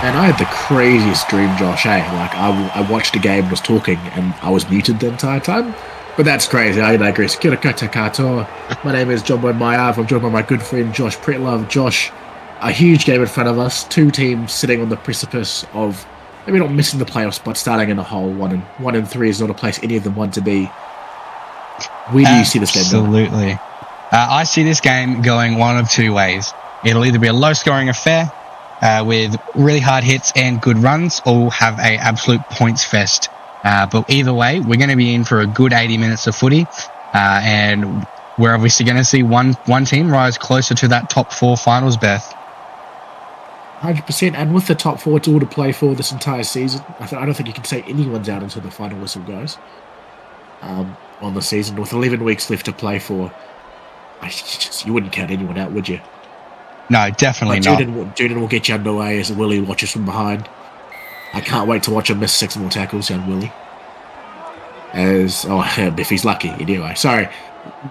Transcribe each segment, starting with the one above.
And I had the craziest dream, Josh. Hey, like I watched the game, was talking, and I was muted the entire time. But that's crazy. I digress. Kia ora koutou katoa. My name is John Boyd Maiav. I'm joined by my good friend Josh Pritlove. Josh, a huge game in front of us. Two teams sitting on the precipice of maybe not missing the playoffs, but starting in a hole. 1-3 is not a place any of them want to be. Where do you see this game going? Absolutely. I see this game going one of two ways. It'll either be a low-scoring affair with really hard hits and good runs, or we'll have a absolute points fest. But either way, we're going to be in for a good 80 minutes of footy, and we're obviously going to see one team rise closer to that top 4 finals berth. 100%, and with the top 4, it's all to play for this entire season. I don't think you can say anyone's out until the final whistle goes on the season. With 11 weeks left to play for, you wouldn't count anyone out, would you? No, definitely not. Juden will get you underway as Willie watches from behind. I can't wait to watch him miss 6 more tackles, young Willie. If he's lucky, anyway. Sorry.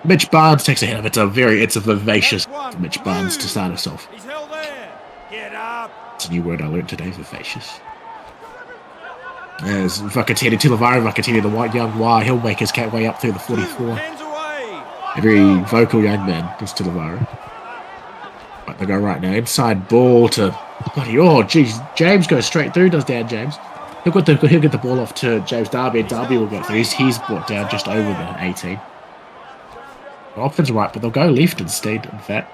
Mitch Barnes takes a hit of it. It's a vivacious Mitch Barnes to start us off. It's a new word I learned today, vivacious. As Vakatini Tilavara, Vakatini the white young Y, he'll make his way up through the 44. A very vocal young man, this Tilavara. Right, they go right now. Inside ball to James goes straight through, does Dan James. He'll get the ball off to James Darby, and Darby will get through. He's brought down just over the 18. The option's right, but they'll go left instead, in fact.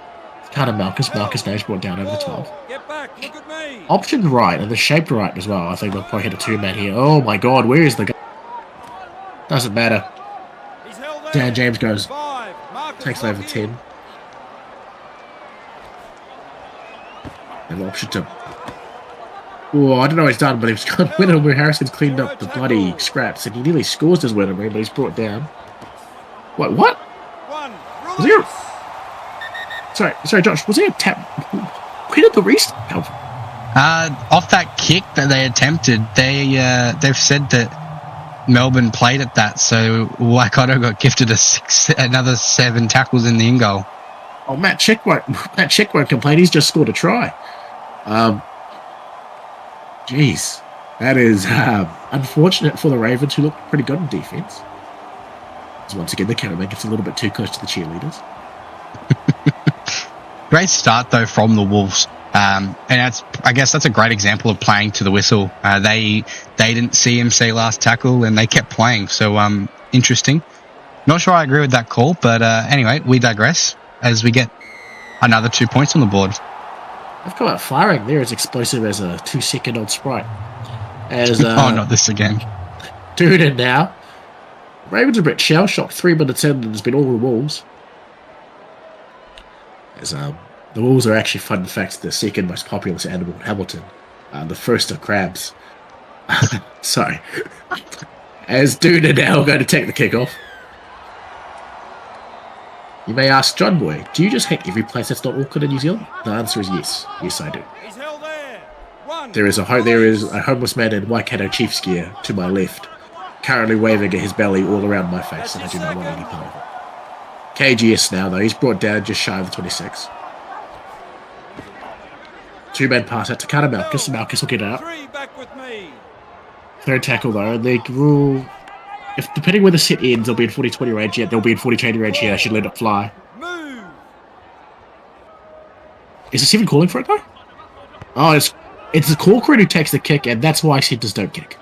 Carter Marcus knows brought down over the 12. Get back, look at me. Option's right, and the shape right as well. I think they'll probably hit a 2-man here. Oh my god, where is the guy? Doesn't matter. Dan James goes, takes it over 10. And the option to... Oh, I don't know what he's done, but he's gone winner where Harrison's cleaned up the bloody scraps, and he nearly scores his winner, but he's brought down. What? Was there... Sorry, Josh, was there a tap? Where did the restart come from? Off that kick that they attempted, they've said that Melbourne played at that, so Waikato got gifted another 7 tackles in the in goal. Oh, Matt Chick won't complain. He's just scored a try. Jeez, that is unfortunate for the Ravens, who look pretty good in defense. Once again, the camera gets a little bit too close to the cheerleaders. Great start though from the Wolves, and I guess that's a great example of playing to the whistle. They didn't see him say last tackle, and they kept playing. So interesting. Not sure I agree with that call, but anyway, we digress as we get another 2 points on the board. I've come out firing there as explosive as a 2-second-old Sprite. As oh, not this again. Doing it now. Ravens are a bit shell-shocked. 3 minutes in, and it's been all the Wolves. As the Wolves are actually, fun fact, the second most populous animal in Hamilton. The first are crabs. Sorry. As Duna now going to take the kickoff. You may ask, John Boy, do you just hate every place that's not Auckland in New Zealand? The answer is yes. Yes, I do. There is a homeless man in Waikato Chiefs gear to my left, currently waving at his belly all around my face, and I do not want any part of it. KGS now, though. He's brought down just shy of the 26. 2-man pass out to Carter Malchus. Malchus will get out. Third tackle, though. They rule... Depending where the set ends, they'll be in 40-20 range here. They'll be in 40-20 range here. I should let it fly. Is the 7 calling for it, though? Oh, it's the call crew who takes the kick, and that's why centers don't kick.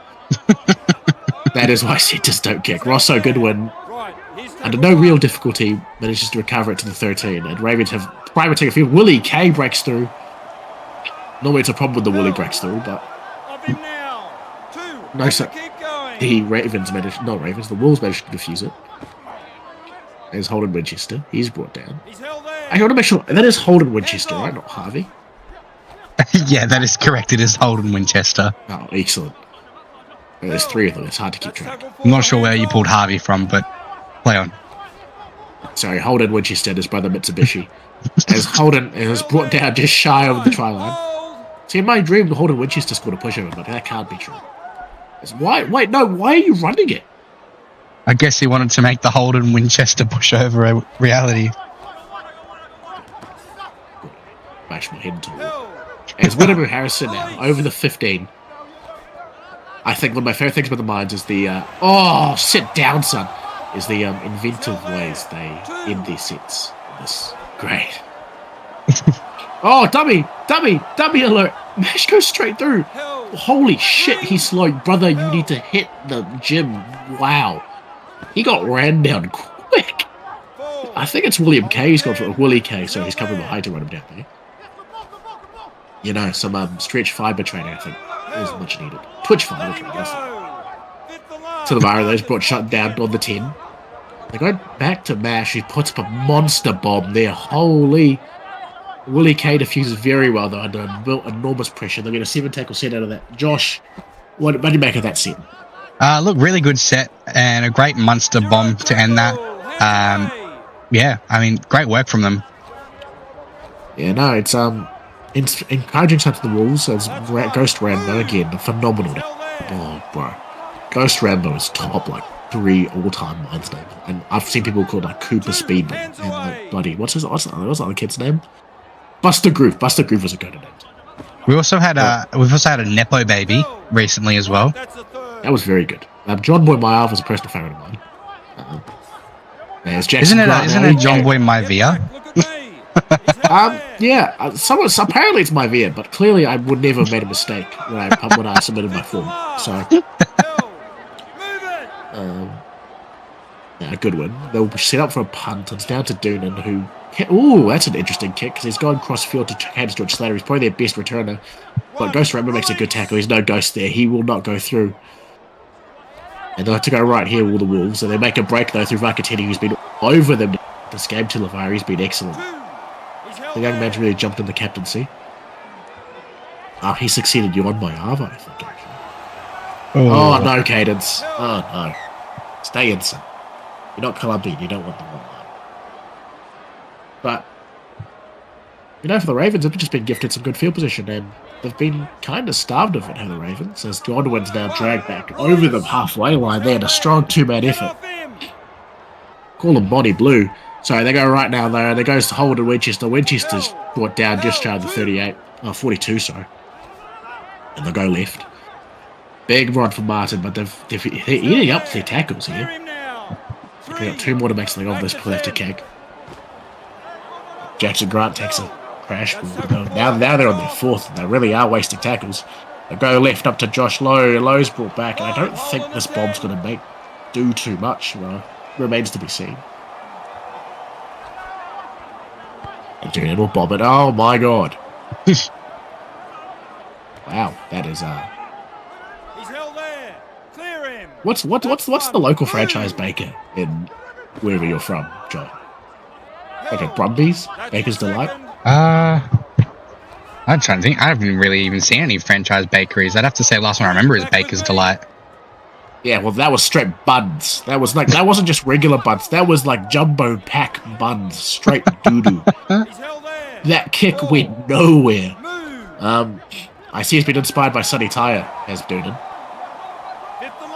That is why centers don't kick. Rosso Goodwin, under no real difficulty, manages to recover it to the 13, and Ravens have private take a field. Willie K breaks through. Normally it's a problem when the Willie breaks through, but no, sir. The Wolves managed to defuse it. There's Holden Winchester. He's brought down. I want to make sure that is Holden Winchester, right? Not Harvey. Yeah, that is correct. It is Holden Winchester. Oh, excellent. There's 3 of them. It's hard to keep track. I'm not sure where you pulled Harvey from, but play on. Sorry, Holden Winchester, his brother Mitsubishi. As Holden is brought down just shy of the try line. See, in my dream, Holden Winchester scored a pushover, but that can't be true. Why are you running it? I guess he wanted to make the Holden Winchester pushover a reality. Bash my head into the wall. As Whittaker Harrison now, over the 15. I think one of my favourite things about the Mines is the, sit down, son, is the inventive ways they end their sets. This great. Dummy alert. Mash goes straight through. Holy shit, he's slow. Brother, you need to hit the gym. Wow. He got ran down quick. I think it's William K. He's gone for Willie K, so he's coming behind to run him down there. You know, some stretch fibre training, I think, is much needed. Twitch fibre training, yes. To the Vara, those brought shut down on the 10. They go back to Mash, who puts up a monster bomb there. Holy. Willie K defuses very well, though, under enormous pressure. They'll get a 7-tackle set out of that. Josh, what do you make of that set? Look, really good set and a great monster bomb to end that. Yeah, I mean, great work from them. Yeah, no, it's encouraging stuff to the Wolves. As Ghost Rambo again, phenomenal. Oh, bro, Ghost Rambo is top 3 all-time Mines names, and I've seen people call it Cooper Speedman and bloody what's the other kid's name? Buster Groove. Buster Groove was a good name. We've also had a Nepo baby recently as well. That was very good. John Boy Maiar was a personal favourite of mine. Isn't it John Boy Maivia? Yeah. Apparently it's Maivia, but clearly I would never have made a mistake when I submitted my form. So, yeah, a good win. They'll set up for a punt. It's down to Doonan, who. Ooh, that's an interesting kick because he's gone cross field to hand George Slater. He's probably their best returner, but Ghost Rambo makes a good tackle. He's no ghost there. He will not go through. And they'll have to go right here, all the Wolves. So they make a break, though, through Vakatini, who's been over them this game. Tilavari, he's been excellent. The young man's really jumped in the captaincy. He succeeded you on Mayava, I think, actually. Oh, no, Cadence. Oh, no. Stay in, son. You're not Colombian. You don't want the one line. But, for the Ravens, they've just been gifted some good field position, and they've been kind of starved of it, have the Ravens, as Godwin's now dragged back over the halfway line there in a strong two-man effort. Call them Bonnie Blue. So they go right now, though. They goes to Holden Winchester. Winchester's brought down just shy of the 42, sorry. And they'll go left. Big rod for Martin, but they're eating up their tackles here. They've got 2 more to make something of this before they have to kick. Jackson Grant takes a crash. Now they're on their 4th, and they really are wasting tackles. They go left up to Josh Lowe. Lowe's brought back, and I don't think this bomb's going to do too much. Remains to be seen. And Doonan will bob it. Oh my god! Wow, that is He's held there. Clear him. What's the local franchise baker in wherever you're from, John? Like a Brumbies? Baker's Delight? I'm trying to think. I haven't really even seen any franchise bakeries. I'd have to say last one I remember is Baker's Delight. Yeah, well, that was straight buns. That wasn't just regular buns. That was like jumbo pack buns, straight doo-doo. That kick went nowhere. I see he's been inspired by Sonny Tyre as Doonan.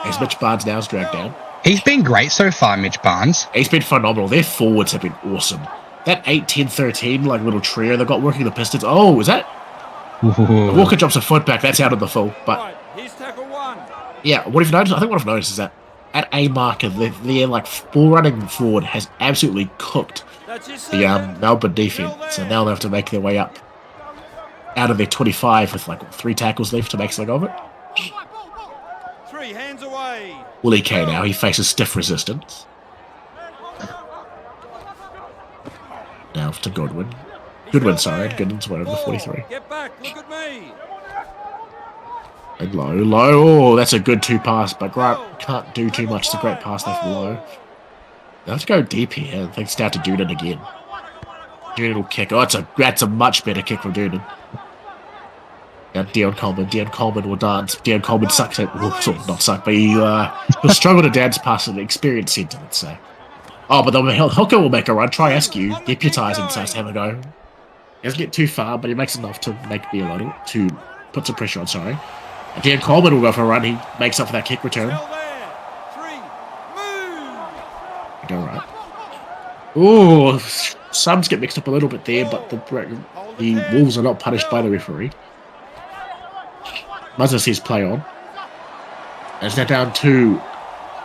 As Mitch Barnes now is dragged down. He's been great so far, Mitch Barnes. He's been phenomenal. Their forwards have been awesome. That 8-10-13 little trio they've got working the Pistons. Oh, is that? Ooh. Walker drops a foot back. That's out of the full. But yeah, what I've noticed? I think what I've noticed is that at A marker, their ball running forward has absolutely cooked the Melbourne defense. So now they have to make their way up out of their 25 with 3 tackles left to make something of it. 3 hands away. Willie K now, he faces stiff resistance. Now to Goodwin. Goodwin's whatever, the 43. Get back, look at me. And Low. Oh, that's a good 2 pass, but Grant can't do too much. It's a great pass there from Low. They have to go deep here. I think it's down to Doonan again. Doonan will kick. Oh, that's a much better kick from Doonan. Now Dion Coleman will dance. Dion Coleman sucks at... Well, sort of not suck, but he'll struggle to dance past an experienced centre, let's say. Oh, but the hooker will make a run. Try Askew. Deputising, decides to have a go. He doesn't get too far, but he makes enough to make me a little... To put some pressure on, sorry. And Dion Coleman will go for a run. He makes up for that kick return. Go right. Ooh, sums get mixed up a little bit there, but the Wolves are not punished by the referee. Muzzer sees play on. And it's now down to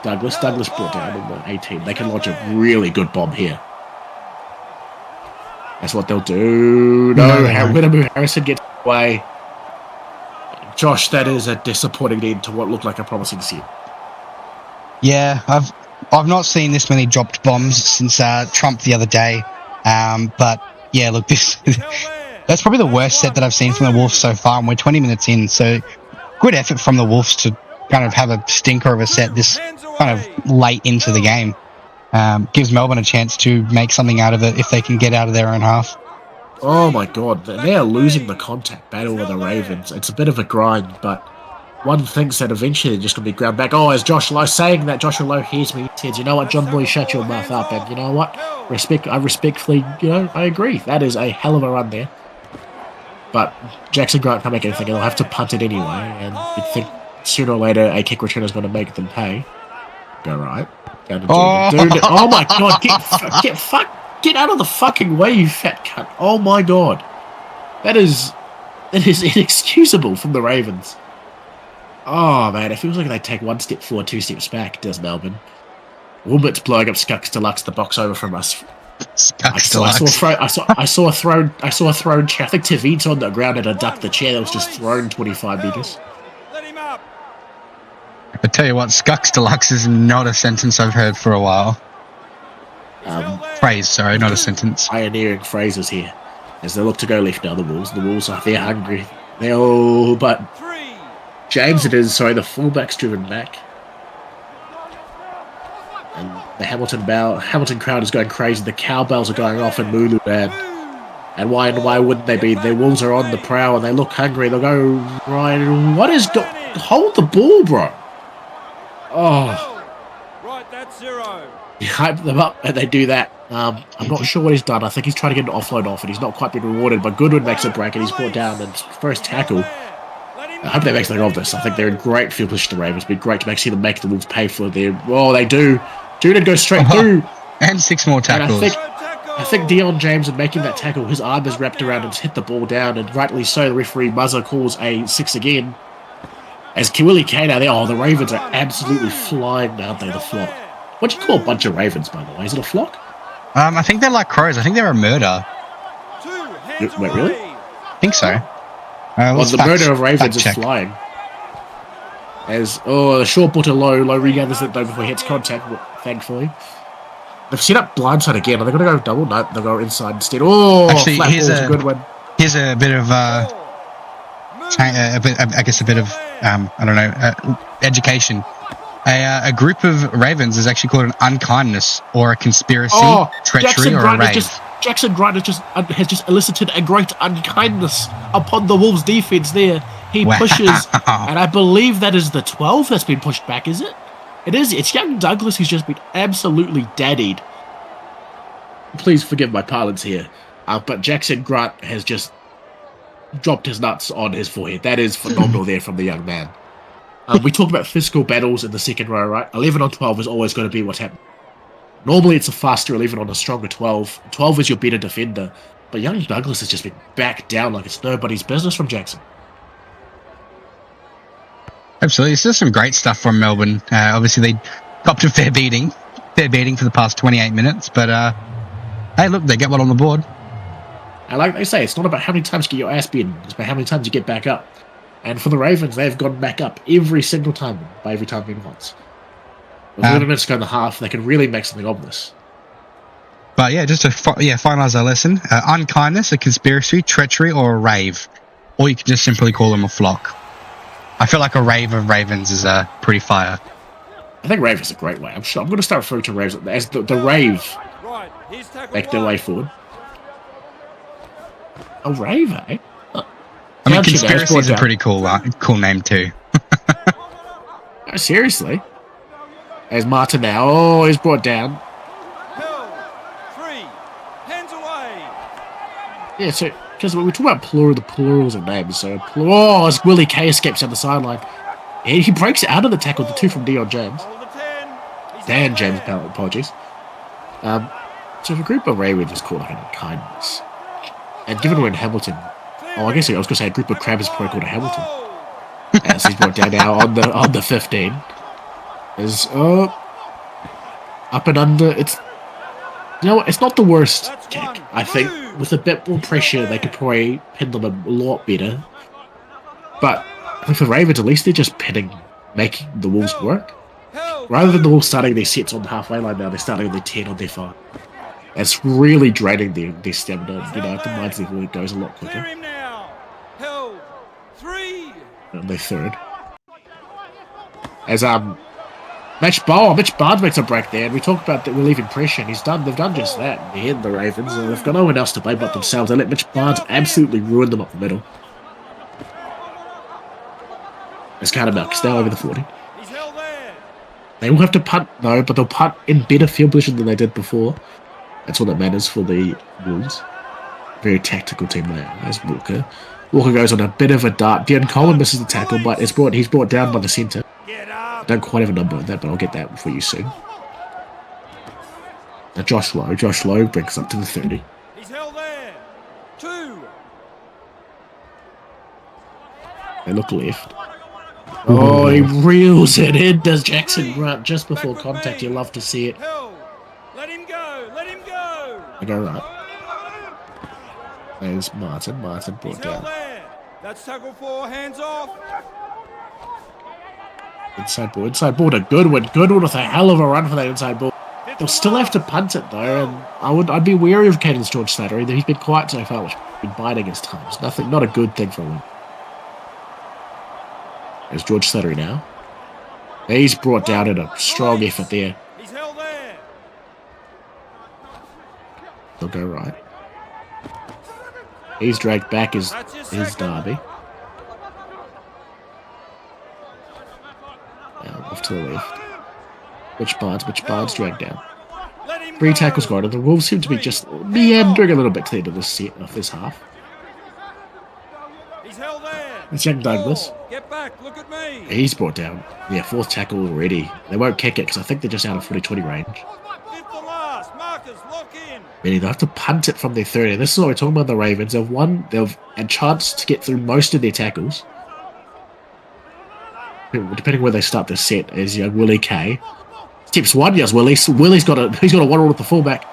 Douglas. Douglas brought down in the 18. They can launch a really good bomb here. That's what they'll do. No, Winnamoo Harrison gets away. Josh, that is a disappointing end to what looked like a promising set. Yeah, I've not seen this many dropped bombs since Trump the other day. But yeah, look, that's probably the worst set that I've seen from the Wolves so far, and we're 20 minutes in. So good effort from the Wolves to kind of have a stinker of a set this kind of late into the game. Gives Melbourne a chance to make something out of it if they can get out of their own half. Oh my God, they are losing the contact battle with the Ravens. It's a bit of a grind, but one thinks that eventually they're just going to be ground back. Oh, as Josh Lowe saying that, Joshua Lowe hears me. He says, you know what, John Boy, shut your mouth up. And you know what? I respectfully, I agree. That is a hell of a run there. But Jackson Grant can't make anything. He'll have to punt it anyway. And you'd think sooner or later a kick returner is going to make them pay. Go right. Down to oh my God, get out of the fucking way, you fat cunt. Oh my God. That is inexcusable from the Ravens. Oh man, it feels like they take one step forward, two steps back, does Melbourne. Wilmot's blowing up Scucks Deluxe the box over from us. I saw a thrown chair. I think Tavit's on the ground and a duck the chair that was just thrown 25 metres. Let him up. I tell you what, Scucks Deluxe is not a sentence I've heard for a while. Phrase, sorry, not a sentence. Pioneering phrases here. As they look to go left now, the Wolves. The Wolves are, they're hungry. But James it is, sorry, the fullback's driven back. And the Hamilton crowd is going crazy. The cowbells are going off in Mulu land. And why wouldn't they be? Their Wolves are on the prowl and they look hungry. They'll go, right, what is... hold the ball, bro. Oh. Right, that's 0. You hype them up and they do that. I'm not sure what he's done. I think he's trying to get an offload off and he's not quite been rewarded. But Goodwin makes a break and he's brought down and first tackle. I hope they make something of this. I think they're in great field position, the Ravens. It'd be great to see them make the Wolves pay for their... Oh, they do. Judah goes straight through. And 6 more tackles. And I think Dion James, in making that tackle, his arm is wrapped around and hit the ball down. And rightly so, the referee Muzzer calls a 6 again. As Kiwili Kana there, the Ravens are absolutely flying, aren't they, the flock? What do you call a bunch of Ravens, by the way? Is it a flock? I think they're like crows. I think they're a murder. Wait, really? I think so. The murder of Ravens is flying. As, the short ball to low regathers it though before he hits contact, thankfully. They've set up blindside again. Are they going to go double? No, they'll go inside instead. Oh, actually, flat ball's a good one. Here's a bit of, education. A group of Ravens is actually called an unkindness or a conspiracy, treachery, or a rave. Jackson Grant has just elicited a great unkindness upon the Wolves' defense there. He pushes, and I believe that is the 12 that's been pushed back, is it? It is. It's young Douglas who's just been absolutely daddied. Please forgive my parlance here, but Jackson Grant has just dropped his nuts on his forehead. That is phenomenal there from the young man. We talk about physical battles in the second row, right? 11 on 12 is always going to be what's happening. Normally, it's a faster 11 on a stronger 12. 12 is your better defender. But young Douglas has just been backed down like it's nobody's business from Jackson. Absolutely. This is some great stuff from Melbourne. Obviously, they copped a fair beating for the past 28 minutes. But, hey, look, they get one on the board. And like they say, it's not about how many times you get your ass beaten. It's about how many times you get back up. And for the Ravens, they've gone back up every single time, by every time being once. With 11 minutes to go in the half, they can really make something of this. But yeah, just to finalise our lesson, unkindness, a conspiracy, treachery, or a rave. Or you can just simply call them a flock. I feel like a rave of Ravens is pretty fire. I think rave is a great way. I'm going to start referring to Raves as the rave. Make their way forward. A rave, eh? I mean, conspiracy is a pretty cool name too. Seriously. There's Martin now. He's brought down. Yeah, so because we talk about the plurals of names. So as Willie K escapes down the sideline, and he breaks out of the tackle. The 2 from Dion James. Dan James, apologies. So if a group of Ravens is called like an unkindness, and given we're in Hamilton. I guess I was going to say a group of crabs is probably called a Hamilton. As he's brought down now on the 15. Is up and under. It's it's not the worst kick. I think with a bit more pressure, they could probably pin them a lot better. But I think for the Ravens, at least they're just making the Wolves work. Rather than the Wolves starting their sets on the halfway line now, they're starting on their 10 on their 5. It's really draining their stamina. At the mind's level, it goes a lot quicker. And their third. As Mitch Barnes makes a break there, and we talk about that relieving pressure, and they've done just that in the end, the Ravens, and they've got no one else to blame but themselves. They let Mitch Barnes absolutely ruin them up the middle. As Carter is now over the 40. They will have to punt though, but they'll punt in better field position than they did before. That's all that matters for the Wolves. Very tactical team there. There's Walker. Walker goes on a bit of a dart. Dion Coleman misses the tackle, but he's brought down by the centre. I don't quite have a number on that, but I'll get that for you soon. Now Josh Lowe brings up to the 30. He's held there. 2. They look left. Oh, he reels it in, does Jackson Grant just before contact. You love to see it. Let him go. Let him go. I go right. There's Martin brought down. That's tackle 4, hands off. Inside ball, a Goodwin. Goodwin with a hell of a run for that inside ball. They'll still have to punt it though, and I'd be wary of Caden's George Slattery. He's been quiet so far, which has been biting his times. Not a good thing for him. There's George Slattery now. He's brought down in a strong effort there. He's held there. They'll go right. He's dragged back his Derby. Now off to the left. Which Barnes dragged down. 3 tackles gone, and the Wolves seem to be just meandering a little bit to the end of this half. He's held there. It's young Douglas. Get back, look at me. He's brought down. Yeah, 4th tackle already. They won't kick it because I think they're just out of 40-20 range. 5th to last. Markers, lock in. Meaning they'll have to punt it from their 30. This is what we're talking about the Ravens. They've a chance to get through most of their tackles. Depending where they start the set is young Willie K. Steps 1, yes, Willie's got a 1-on with the fullback.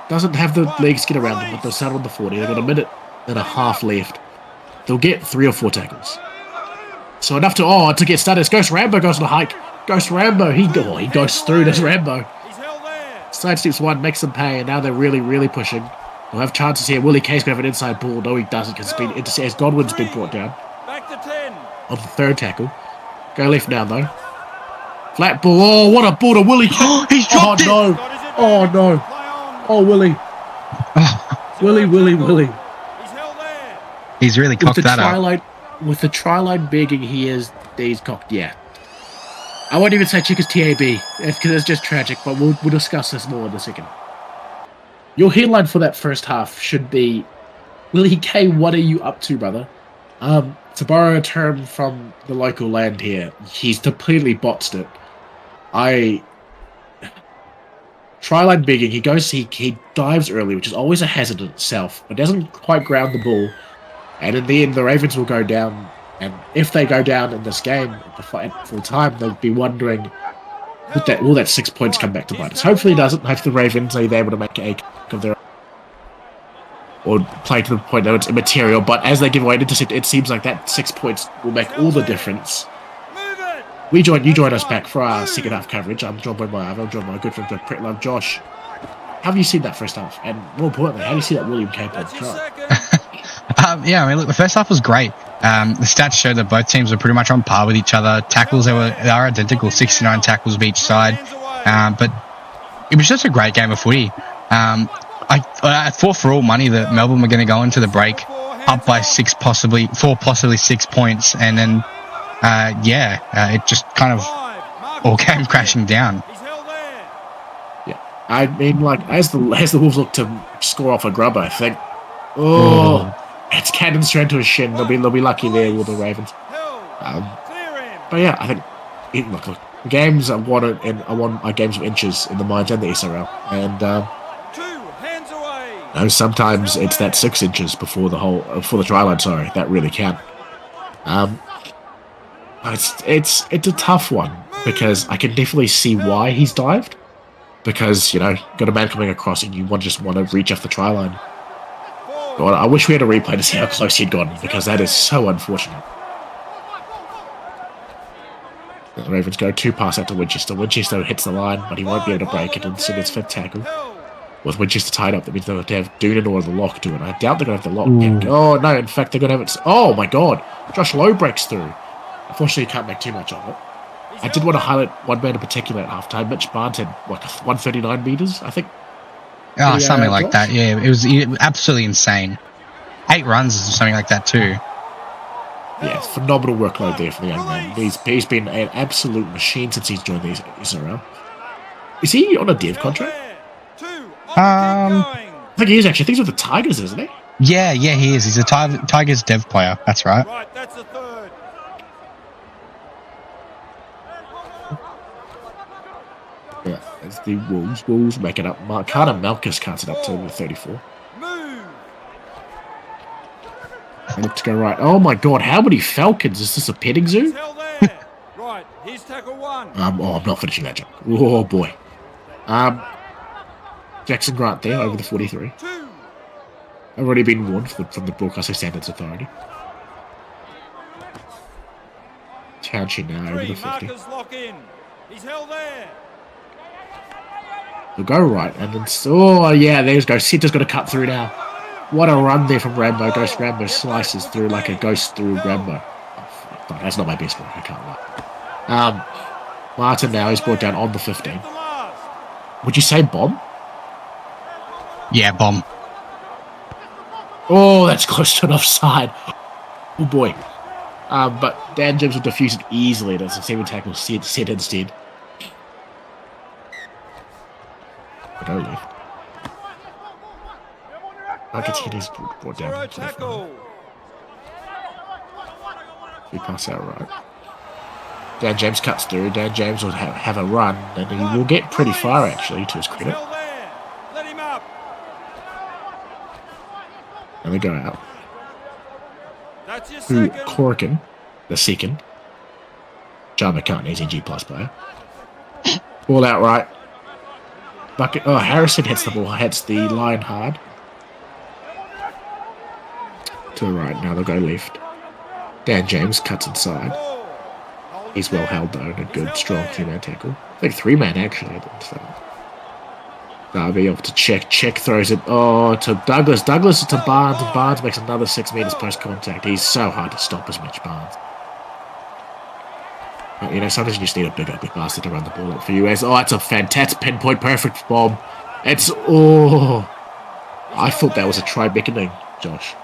Doesn't have the legs to get around them, but they'll start on the 40. They've got a minute and a half left. They'll get 3 or 4 tackles. So enough to get started. Ghost Rambo goes on a hike. Ghost Rambo, he goes through this Rambo. Sidesteps 1, makes them pay, and now they're really, really pushing. They'll have chances here. Willie K's going to have an inside ball. No, he doesn't, because as Godwin's been brought down. Back to 10. On the 3rd tackle. Go left now, though. Flat ball. Oh, what a ball to Willie. He's dropped it. No. Oh, no. Oh, Willie. Willie. He's held there. He's really cocked that up. With the try line begging, he's cocked, yeah. I won't even say Chicka's TAB, because it's just tragic, but we'll discuss this more in a second. Your headline for that first half should be, Willie K, what are you up to, brother? To borrow a term from the local land here, he's completely botched it. Try line begging, he dives early, which is always a hazard in itself, but doesn't quite ground the ball. And in the end, the Ravens will go down. And if they go down in this game at full time, they'll be wondering, will that 6 points come back to bite us? Hopefully it doesn't. Hopefully the Ravens are able to make a kick of their own. Or play to the point that it's immaterial. But as they give away an intercept, it seems like that 6 points will make all the difference. You join us back for our second half coverage. I'm joined by I'm joined by my good friend Pretty Love Josh. How have you seen that first half? And more importantly, how do you see that William K try? Yeah, I mean, look, the first half was great. The stats show that both teams were pretty much on par with each other. Tackles, they are identical, 69 tackles of each side. But it was just a great game of footy. I thought for all money that Melbourne were going to go into the break up by 4, possibly 6 points. And then, it just kind of all came crashing down. Yeah, I mean, like, as the Wolves look to score off a grub, I think, it's cannon straight to a shin. They'll be lucky there with the Ravens. But yeah, I think look, games are won games of inches in the minds and the SRL, and sometimes it's that 6 inches before the try line. Sorry, that really count. It's a tough one because I can definitely see why he's dived. Because, you know, got a man coming across and you just want to reach off the try line. God, I wish we had a replay to see how close he'd gotten because that is so unfortunate. The Ravens go 2 pass out to Winchester. Winchester hits the line, but he won't be able to break it and so gets 5th tackle. With Winchester tied up, that means they'll have to have Doonan or the lock do it. I doubt they're going to have the lock yet. Oh, no, in fact, they're going to have it. Oh, my God. Josh Lowe breaks through. Unfortunately, you can't make too much of it. I did want to highlight one man in particular at halftime. Mitch Barnes had, what, 139 metres, I think? Oh, something like that, yeah. It was absolutely insane. 8 runs or something like that, too. Yeah, phenomenal workload there for the young man. He's been an absolute machine since he's joined the SRL. Is he on a dev contract? I think he is actually. I think he's with the Tigers, isn't he? Yeah, he is. He's a Tigers dev player. That's right. Right, that's the third. Yeah, it's the Wolves. Wolves make it up. Carter Malkus cuts it up to 34. They look to go right. Oh my God, how many Falcons? Is this a petting zoo? Right, here's tackle 1. I'm not finishing that joke. Oh boy. Jackson Grant there over the 43. I've already been warned from the Broadcasting Standards Authority. Township now over the 50. He's held there. They'll go right and then oh yeah, there you go. Center's got to cut through now. What a run there from Rambo. Ghost Rambo slices through like a ghost through Rambo. Oh, that's not my best work. I can't lie. Martin now is brought down on the 15. Would you say bomb? Yeah, bomb. Oh, that's close to an offside. Oh boy. But Dan James will defuse it easily. That's a 7 tackle set instead. Go left. Marcatini's brought down. We pass out right. Dan James cuts through. Dan James will have a run, and he will get pretty far actually, to his credit. And they go out. To Corrigan, the second. John McCartney's a G+ player. Ball out right. Bucket. Oh, Harrison hits the ball. Hits the line hard. To the right. Now they'll go left. Dan James cuts inside. He's well held though, and a good, strong 2-man tackle. I think 3-man actually. Darby off to check. Check throws it. Oh, to Douglas. Douglas to Barnes, and Barnes makes another 6 meters post contact. He's so hard to stop as Mitch Barnes. But, you know, sometimes you just need a big ugly bastard to run the ball up for you. It's a fantastic pinpoint, perfect bomb. It's I thought that was a try beckoning, Josh.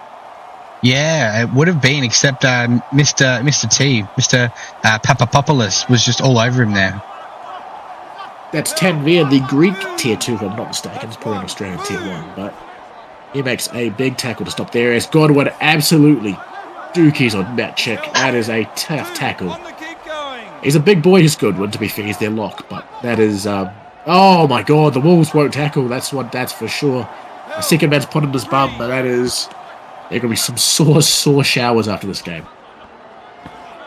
Yeah, it would have been, except Mr. Papapopoulos was just all over him there. That's Tanvir, the Greek tier 2, if I'm not mistaken. It's probably an Australian tier 1, but he makes a big tackle to stop there as Godwin absolutely dookies on that chick. That is a tough tackle. He's a big boy, he's Godwin, to be fair. He's their lock, but that is... oh my God, the Wolves won't tackle. That's for sure. The second man's put in his bum, but that is... There are going to be some sore showers after this game.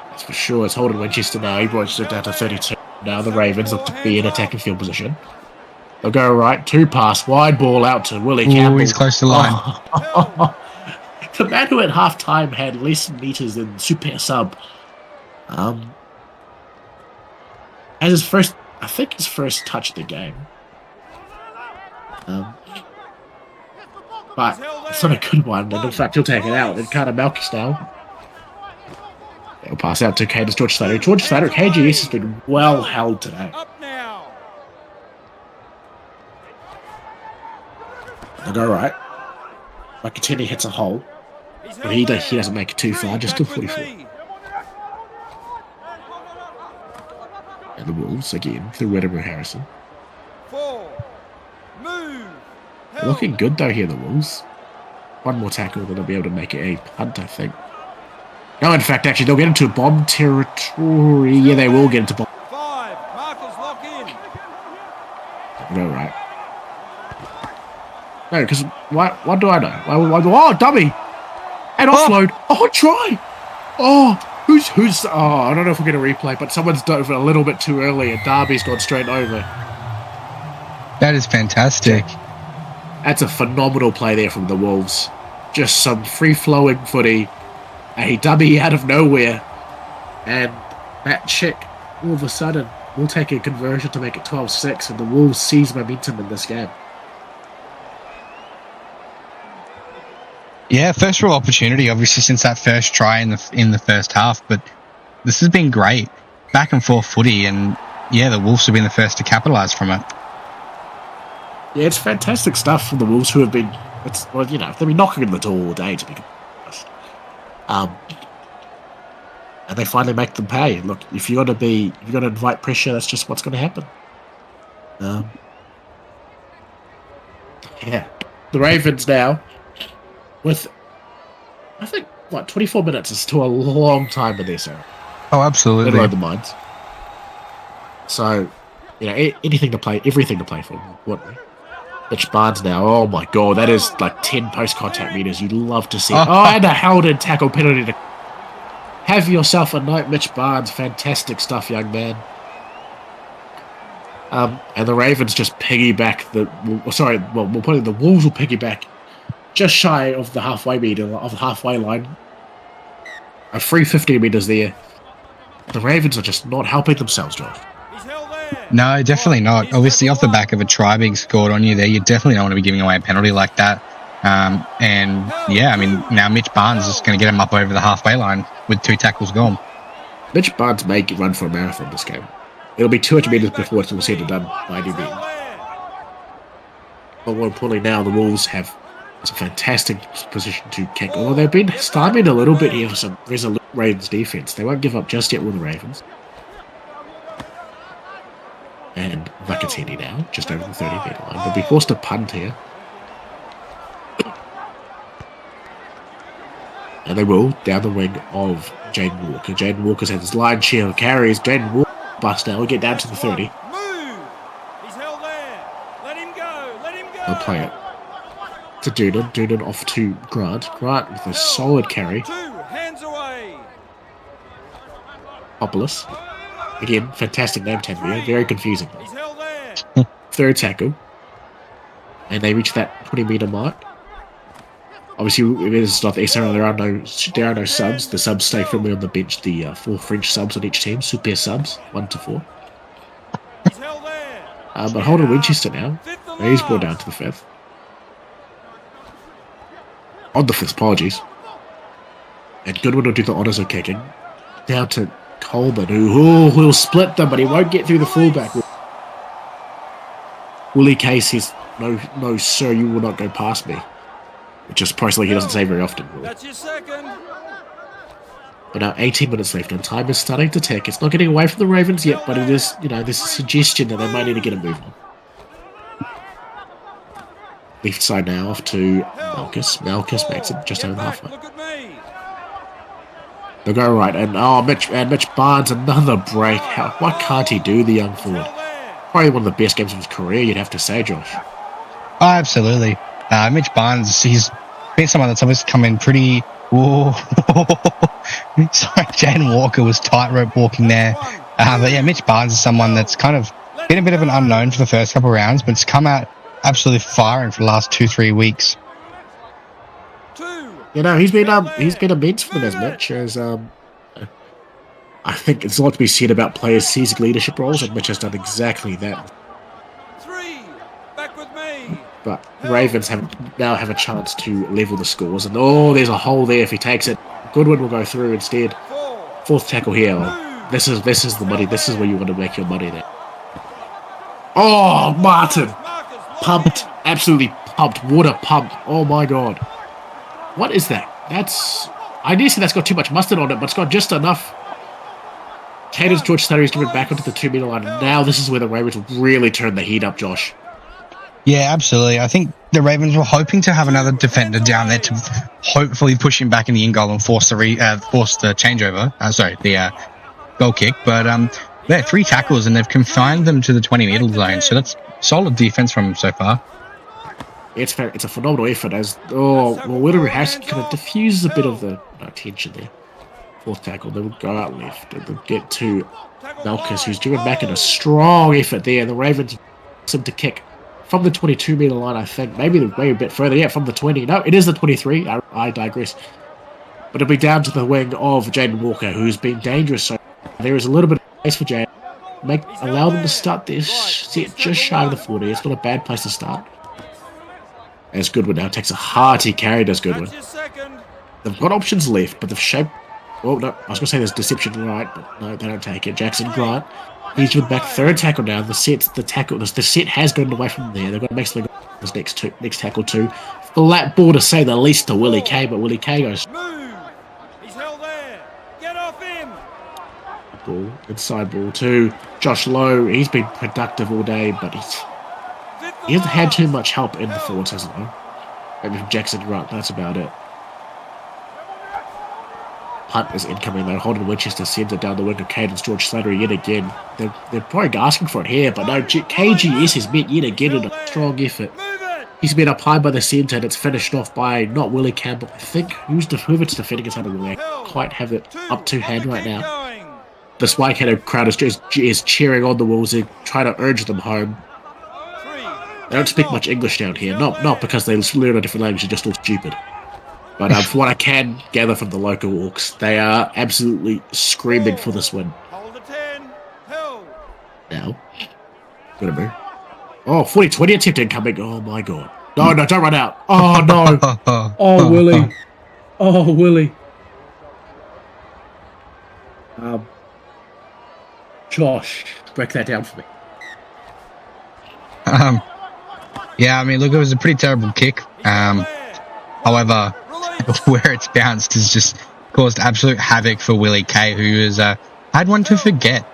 That's for sure. It's Holden Winchester now. He brought it down to 32. Now the Ravens look to be in attacking field position. They'll go right. 2 pass. Wide ball out to Willie Campbell. He's close to the line. The man who at halftime had less meters than Super Sub. As his first touch of the game. But it's not a good one, and in fact he'll take it out. And Carter Malkus now. They'll pass out to George Slater. George Slater, KGS has been well held today. They'll go right. Makatini hits a hole. But he doesn't make it too far, just to 44. And the Wolves again through Wedderburn Harrison. They're looking good though here, the Wolves. One more tackle, then they'll be able to make it a punt, I think. No, in fact, actually, they'll get into bomb territory. Yeah, they will get into bomb. 5, markers lock in. Go right. No, because what do I know? Oh, dummy! And offload. Oh, try! Oh, Who's? Oh, I don't know if we're going to replay, but someone's dove a little bit too early, and Darby's gone straight over. That is fantastic. That's a phenomenal play there from the Wolves. Just some free-flowing footy, a dummy out of nowhere, and that chick, all of a sudden, will take a conversion to make it 12-6, and the Wolves seize momentum in this game. Yeah, first real opportunity, obviously, since that first try in the first half, but this has been great. Back and forth footy, and yeah, the Wolves have been the first to capitalise from it. Yeah, it's fantastic stuff from the Wolves, who have been, they've been knocking on the door all day, to be honest. And they finally make them pay. Look, if you're going to invite pressure, that's just what's going to happen. Yeah, the Ravens now, with, I think, 24 minutes is still a long time in this era. Oh, absolutely. Let alone the minds. So, anything to play, everything to play for. Mitch Barnes now, oh my god, that is like 10 post-contact meters. You'd love to see it. Oh, and a held-in tackle penalty to have yourself a night, Mitch Barnes. Fantastic stuff, young man. And the Ravens just piggyback the Wolves will piggyback just shy of the halfway line. A free 50 meters there. The Ravens are just not helping themselves, Josh. No, definitely not. Obviously, off the back of a try being scored on you there, you definitely don't want to be giving away a penalty like that. And yeah, I mean, now Mitch Barnes is going to get him up over the halfway line with 2 tackles gone. Mitch Barnes may run for a marathon this game. It'll be 200 meters before it's all said and done by any means. But more importantly now, the Wolves have a fantastic position to kick. Although they've been stymied a little bit here for some resolute Ravens defense. They won't give up just yet with the Ravens. And Vakatini now, just over the 30-meter line. They'll be forced to punt here. And they will, down the wing of Jaden Walker. Jaden Walker's had his lion's share of carries. Jaden Walker bust now. We'll get down to the 30. Move! He's held there. Let him go. Let him go. They'll play it to Doonan. Doonan off to Grant. Grant with a solid carry. 2 hands away. Populous. Again, fantastic name tag there. Very confusing. He's held there. Third tackle. And they reach that 20-meter mark. Obviously, it is not the SRL. There are no subs. The subs stay firmly on the bench. The 4 French subs on each team. Super subs, 1 to 4. He's held there. But Holden Winchester now. He's brought down to the 5th. On the 5th, apologies. And Goodwin will do the honours of kicking. Down to Coleman, who'll split them, but he won't get through the fullback. Willie Case says, no, sir, you will not go past me. Which is probably he doesn't say very often. Really. That's your second. But now 18 minutes left, and time is starting to tick. It's not getting away from the Ravens yet, but it is, there's a suggestion that they might need to get a move on. Left side now off to Malchus. Malchus makes it just over halfway. Look at me. They'll go right, and Mitch Barnes, another break. What can't he do, the young forward? Probably one of the best games of his career, you'd have to say, Josh. Oh, absolutely. Mitch Barnes, he's been someone that's always come in pretty... Whoa. Sorry, Jaden Walker was tightrope walking there. But yeah, Mitch Barnes is someone that's kind of been a bit of an unknown for the first couple of rounds, but it's come out absolutely firing for the last 2-3 weeks. He's been immense for them as much as I think it's a lot to be said about players seizing leadership roles, and Mitch has done exactly that. 3, back with me. But the Ravens now have a chance to level the scores, and there's a hole there if he takes it. Goodwin will go through instead. 4th tackle here. This is the money. This is where you want to make your money there. Oh, Martin! Pumped. Absolutely pumped. Water pumped. Oh my god. What is that? I didn't say that's got too much mustard on it, but it's got just enough. Cadence George Slattery's given back onto the 2-meter line. Now this is where the Ravens will really turn the heat up, Josh. Yeah, absolutely. I think the Ravens were hoping to have another defender down there to hopefully push him back in the in goal and force the changeover. The goal kick. But they're 3 tackles and they've confined them to the 20-meter zone. So that's solid defense from them so far. It's a phenomenal effort as Wilderman has kind of diffuses a bit of the tension there. Fourth tackle, they will go out left. And they'll get to Malchus, who's driven back in a strong effort there. The Ravens seem to kick from the 22-metre line, I think. Maybe a bit further. Yeah, from the 20. No, it is the 23. I digress. But it'll be down to the wing of Jaden Walker, who's been dangerous. So there is a little bit of space for Jaden. Allow them to start this. See it just shy of the 40. It's not a bad place to start. As Goodwin now takes a hearty carry, does Goodwin. They've got options left, but they've shaped... Well, no, I was going to say there's deception right, but no, they don't take it. Jackson Grant, he's with back third tackle now. The set has gone away from there. They've got to make something this next tackle too. Flat ball to say the least to Willie Kay, but Willie Kay goes... He's held there. Get off him. Ball, inside ball to Josh Lowe. He's been productive all day, but he hasn't had too much help in the forwards, hasn't he? Maybe from Jackson Grant, that's about it. Hunt is incoming though. Holden Winchester sends it down the wing of Cadence George Slattery yet again. They're probably asking for it here, but no, KGS has met yet again in a strong effort. He's been up high by the centre and it's finished off by not Willie Campbell. I think whoever's defending it's under the leg. Quite have it up to hand right now. The Spike-headed crowd is cheering on the Wolves. They're trying to urge them home. They don't speak much English down here. Not because they learn a different language, they're just all stupid. But from what I can gather from the local Orcs, they are absolutely screaming for this win. Now, gonna move. Oh, 40-20 attempt incoming. Oh my god. No, don't run out. Oh no. Oh, Willie. Oh, Willie. Josh, break that down for me. Yeah, I mean, look, it was a pretty terrible kick. However, where it's bounced has just caused absolute havoc for Willie Kay, who has had one to forget.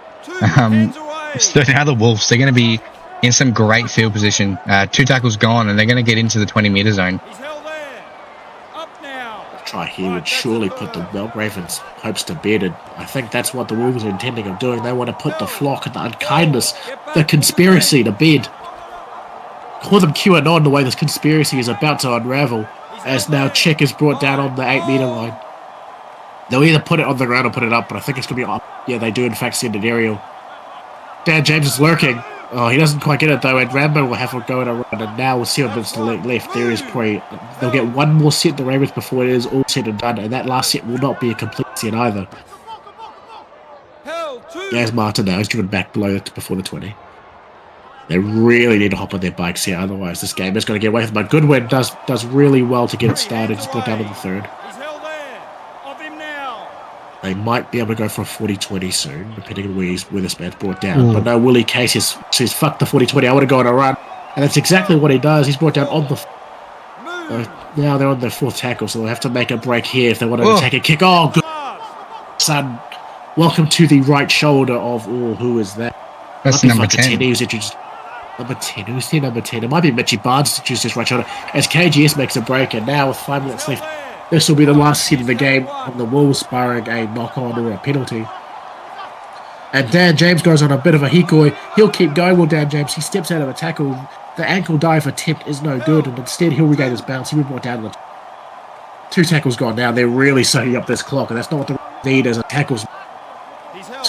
So now the Wolves, they're going to be in some great field position. 2 tackles gone, and they're going to get into the 20-metre zone. A try here would surely put the Ravens' hopes to bed, and I think that's what the Wolves are intending of doing. They want to put the flock and the unkindness, the conspiracy to bed. Call them QAnon the way this conspiracy is about to unravel, as now Check is brought down on the 8-metre line. They'll either put it on the ground or put it up, but I think it's going to be up. Yeah, they do in fact send it aerial. Dan James is lurking. Oh, he doesn't quite get it though, and Rambo will have a go at a run, and now with 7 minutes to left, there is probably... They'll get one more set, the Ravens, before it is all said and done, and that last set will not be a complete set either. There's Martin now, he's driven back below before the 20. They really need to hop on their bikes here, otherwise this game is going to get away from them. Goodwin does really well to get it started. He's put down in the 3rd. They might be able to go for a 40-20 soon, depending on where this man's brought down. But no, Willie Case says, fuck the 40-20, I want to go on a run. And that's exactly what he does. He's brought down on the... now they're on their 4th tackle, so they'll have to make a break here if they want to take a kick. Oh, good son. Welcome to the right shoulder of... Oh, who is that? That's number 10. He was introduced... Number 10. Who's the number 10? It might be Mitchie Barnes to choose his right shoulder. As KGS makes a break, and now with 5 minutes left, this will be the last set of the game on the Wolves, barring a knock-on or a penalty. And Dan James goes on a bit of a hikoi. He'll keep going. Well, Dan James, he steps out of a tackle. The ankle dive attempt is no good, and instead he'll regain his bounce. He will brought down the 2 tackles gone now. They're really soaking up this clock, and that's not what they need as a tackles.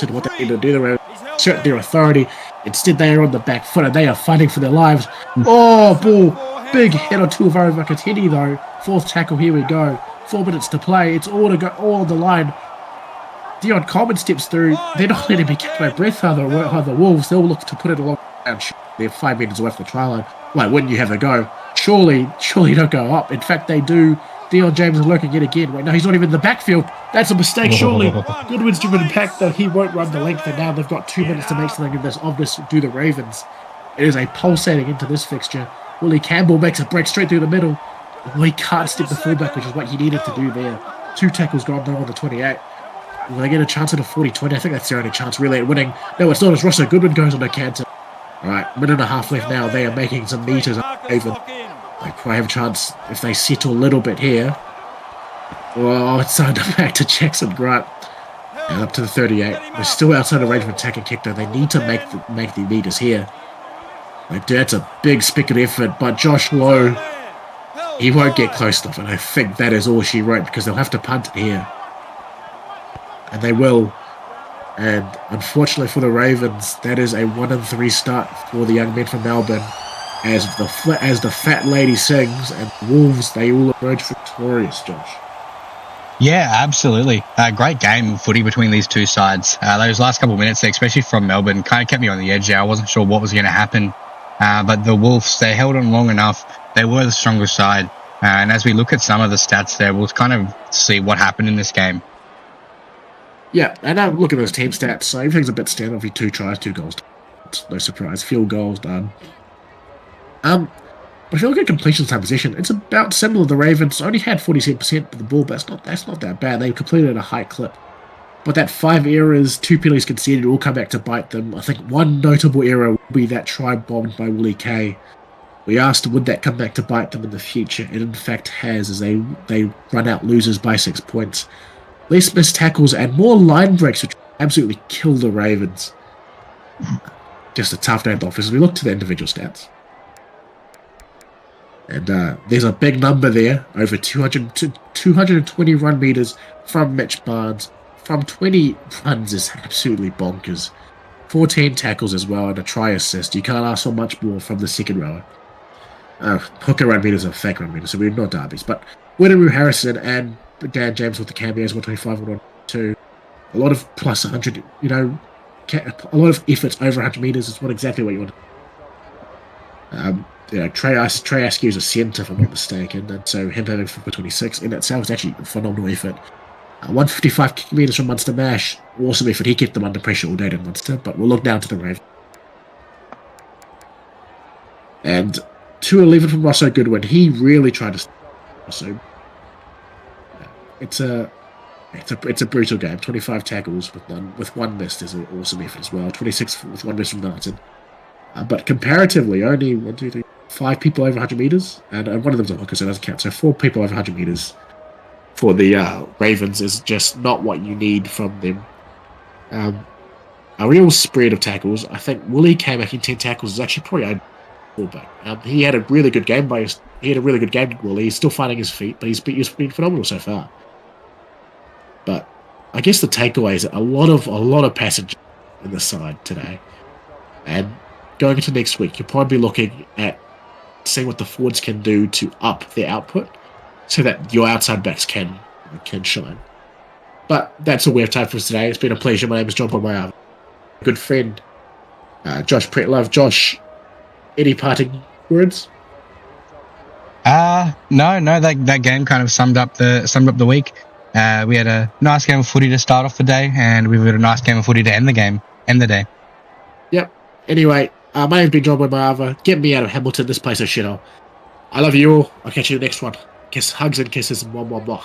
What they need to do, they're assert their authority. Instead, they are on the back foot, and they are fighting for their lives. Oh, ball. Big hit on Tuivara Vakatini, though. 4th tackle, here we go. 4 minutes to play. It's all to go, all on the line. Dion Coleman steps through. They're not letting me catch my breath, are the Wolves. They'll look to put it along. They're 5 metres away from the try line. Why wouldn't you have a go? Surely don't go up. In fact, they do. Dion James is lurking yet again. Wait, no, he's not even in the backfield. That's a mistake, surely. Goodwin's driven back, though. He won't run the length, and now they've got 2 minutes to make something of this do the Ravens. It is a pulsating into this fixture. Willie Campbell makes a break straight through the middle. Well, he can't step the fullback, which is what he needed to do there. 2 tackles gone there on the 28. Will they get a chance at a 40-20? I think that's their only chance, really, at winning. No, it's not, as Russell Goodwin goes on a canter. Alright, minute and a half left now. They are making some meters even. They probably have a chance if they settle a little bit here. Oh, it's signed back to Jackson Grant. And up to the 38. They're still outside of range of attack and kick, though. They need to make the meters here. Like, that's a big spigot effort, but Josh Lowe, he won't get close enough, and I think that is all she wrote, because they'll have to punt it here. and they will. And unfortunately for the Ravens, that is a 1-3 start for the young men from Melbourne. As the fat lady sings, and the Wolves, they all emerge victorious, Josh. Yeah, absolutely. Great game of footy between these two sides. Those last couple of minutes, especially from Melbourne, kind of kept me on the edge there. I wasn't sure what was going to happen. But the Wolves, they held on long enough. They were the stronger side. And as we look at some of the stats there, we'll kind of see what happened in this game. Yeah, and I'm looking at those team stats. So everything's a bit standard. 2 tries, 2 goals. No surprise. Field goals done. But if you look at completion time possession, it's about similar. The Ravens only had 47% of the ball, but that's not that bad. They completed at a high clip. But that 5 errors, 2 penalties conceded, all come back to bite them. I think one notable error will be that try bombed by Willie Kay. We asked, would that come back to bite them in the future? It in fact has, as they run out losers by 6 points. Less missed tackles and more line breaks, which absolutely kill the Ravens. Just a tough day at the office as we look to the individual stats. And there's a big number there, over 220 run meters from Mitch Barnes. From 20 runs is absolutely bonkers. 14 tackles as well and a try assist. You can't ask for much more from the second rower. Hooker run meters are fake run meters, so we're not derbies. But Winnaroo Harrison and Dan James with the cameos, 125 and 102. A lot of plus 100, a lot of efforts over 100 meters is exactly what you want. Trey Askew is a centre, if I'm not mistaken, and so him having 26 in itself is actually a phenomenal effort. 155 kick meters from Munster Mash, awesome effort. He kept them under pressure all day in Munster, but we'll look down to the Ravens. And 211 from Rosso Goodwin. He really tried to Rosso. It's a brutal game. 25 tackles with one missed is an awesome effort as well. 26 with one miss from Martin. But comparatively, only 5 people over 100 meters, and one of them's a hooker, so it doesn't count. So 4 people over 100 meters for the Ravens is just not what you need from them. A real spread of tackles. I think Willie came back in 10 tackles is actually probably a fullback. He had a really good game Willie. He's still finding his feet, but he's been phenomenal so far. But I guess the takeaway is a lot of passage in the side today, and going into next week, you'll probably be looking at seeing what the forwards can do to up their output so that your outside backs can shine. But that's all we have time for today. It's been a pleasure. My name is John Pomaya. Good friend, Josh Pretlove. Josh, any parting words? No. That game kind of summed up the week. We had a nice game of footy to start off the day, and we've got a nice game of footy to end the day. Yep. Anyway, my name's been John Boymarava. Get me out of Hamilton. This place is shithole. I love you all. I'll catch you in the next one. Hugs and kisses and blah.